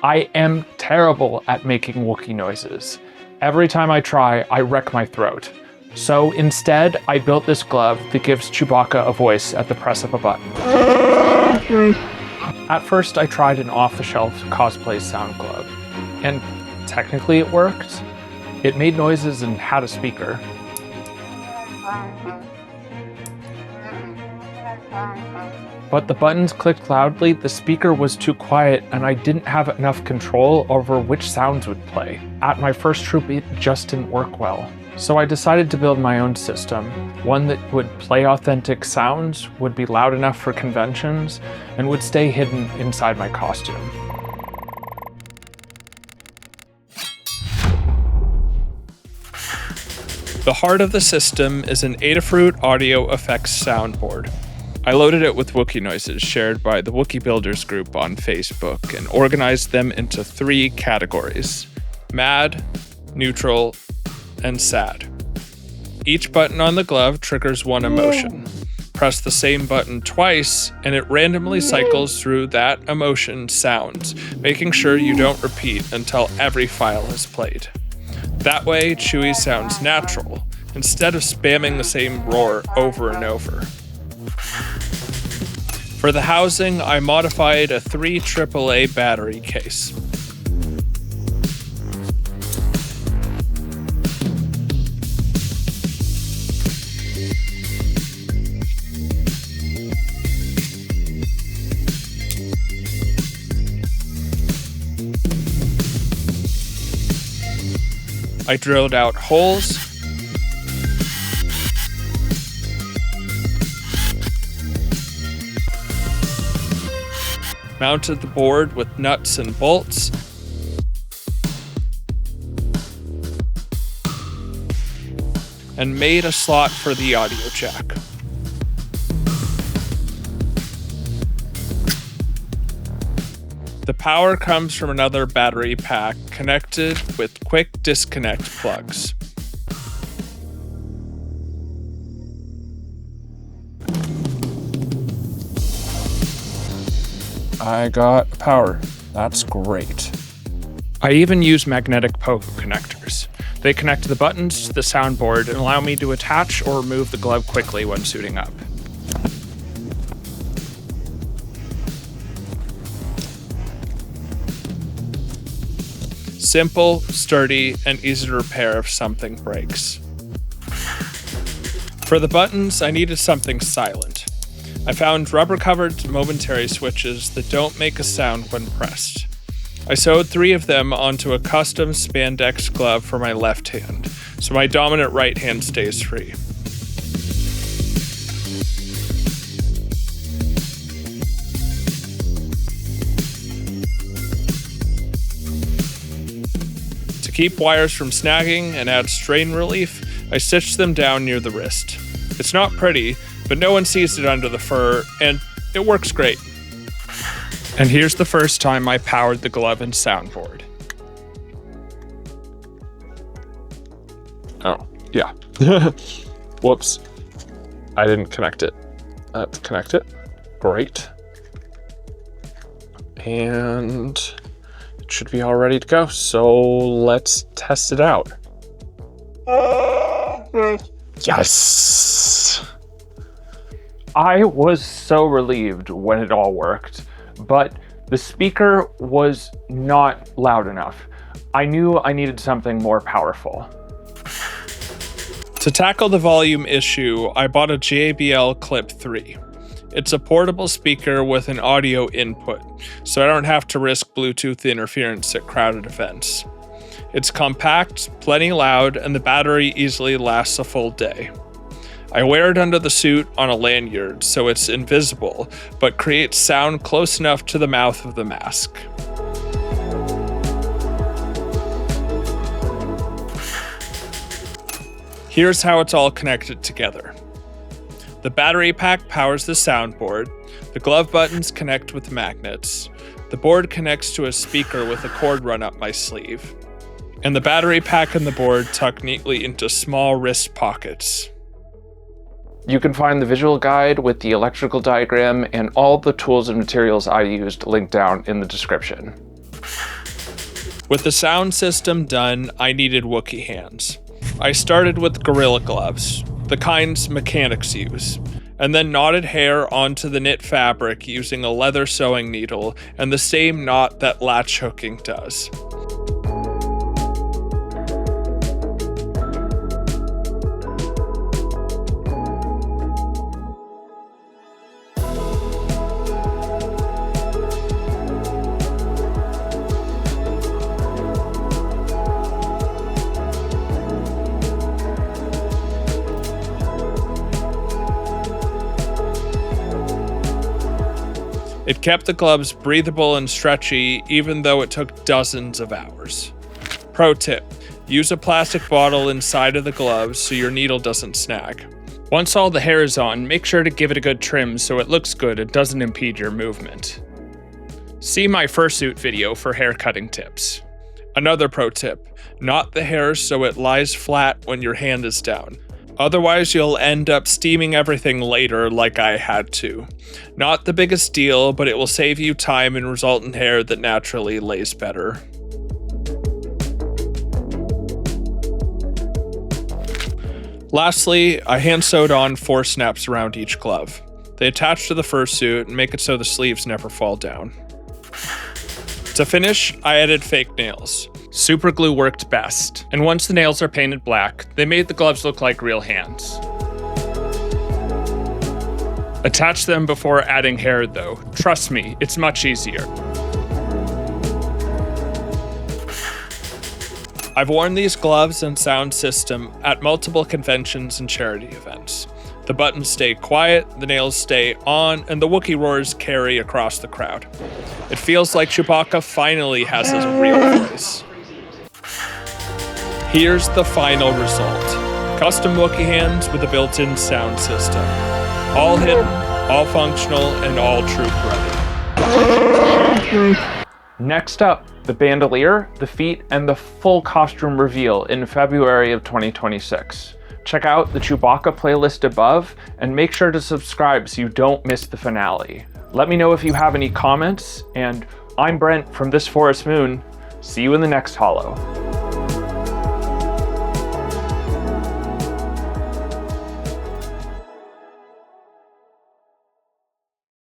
I am terrible at making Wookiee noises. Every time I try, I wreck my throat. So instead, I built this glove that gives Chewbacca a voice at the press of a button. At first, I tried an off-the-shelf cosplay sound glove, and technically it worked. It made noises and had a speaker. But the buttons clicked loudly, the speaker was too quiet, and I didn't have enough control over which sounds would play. At my first troop, it just didn't work well. So I decided to build my own system, one that would play authentic sounds, would be loud enough for conventions, and would stay hidden inside my costume. The heart of the system is an Adafruit audio effects soundboard. I loaded it with Wookiee noises shared by the Wookiee Builders group on Facebook and organized them into 3 categories: mad, neutral, and sad. Each button on the glove triggers one emotion. Press the same button twice and it randomly cycles through that emotion sounds, making sure you don't repeat until every file is played. That way, Chewie sounds natural, instead of spamming the same roar over and over. For the housing, I modified a 3 AAA battery case. I drilled out holes, mounted the board with nuts and bolts, and made a slot for the audio jack. The power comes from another battery pack connected with quick disconnect plugs. I got power. That's great. I even use magnetic pogo connectors. They connect the buttons to the soundboard and allow me to attach or remove the glove quickly when suiting up. Simple, sturdy, and easy to repair if something breaks. For the buttons, I needed something silent. I found rubber-covered momentary switches that don't make a sound when pressed. I sewed 3 of them onto a custom spandex glove for my left hand, so my dominant right hand stays free. To keep wires from snagging and add strain relief, I stitched them down near the wrist. It's not pretty, but no one sees it under the fur, and it works great. And here's the first time I powered the glove and soundboard. Oh, yeah. Whoops. I didn't connect it. Let's connect it. Great. And it should be all ready to go, so let's test it out. Yes! I was so relieved when it all worked, but the speaker was not loud enough. I knew I needed something more powerful. To tackle the volume issue, I bought a JBL Clip 3. It's a portable speaker with an audio input, so I don't have to risk Bluetooth interference at crowded events. It's compact, plenty loud, and the battery easily lasts a full day. I wear it under the suit on a lanyard so it's invisible, but creates sound close enough to the mouth of the mask. Here's how it's all connected together. The battery pack powers the soundboard, the glove buttons connect with magnets, the board connects to a speaker with a cord run up my sleeve, and the battery pack and the board tuck neatly into small wrist pockets. You can find the visual guide with the electrical diagram and all the tools and materials I used linked down in the description. With the sound system done, I needed Wookiee Hands. I started with gorilla gloves, the kinds mechanics use, and then knotted hair onto the knit fabric using a leather sewing needle and the same knot that latch hooking does. It kept the gloves breathable and stretchy, even though it took dozens of hours. Pro tip: use a plastic bottle inside of the gloves so your needle doesn't snag. Once all the hair is on, make sure to give it a good trim so it looks good and doesn't impede your movement. See my fursuit video for hair cutting tips. Another pro tip: knot the hair so it lies flat when your hand is down. Otherwise, you'll end up steaming everything later like I had to. Not the biggest deal, but it will save you time and result in hair that naturally lays better. Lastly, I hand sewed on 4 snaps around each glove. They attach to the fursuit and make it so the sleeves never fall down. To finish, I added fake nails. Super glue worked best, and once the nails are painted black, they made the gloves look like real hands. Attach them before adding hair though. Trust me, it's much easier. I've worn these gloves and sound system at multiple conventions and charity events. The buttons stay quiet, the nails stay on, and the Wookiee roars carry across the crowd. It feels like Chewbacca finally has his real voice. Here's the final result. Custom Wookiee Hands with a built-in sound system. All hidden, all functional, and all troop ready. Next up, the bandolier, the feet, and the full costume reveal in February of 2026. Check out the Chewbacca playlist above, and make sure to subscribe so you don't miss the finale. Let me know if you have any comments, and I'm Brent from This Forest Moon. See you in the next holo.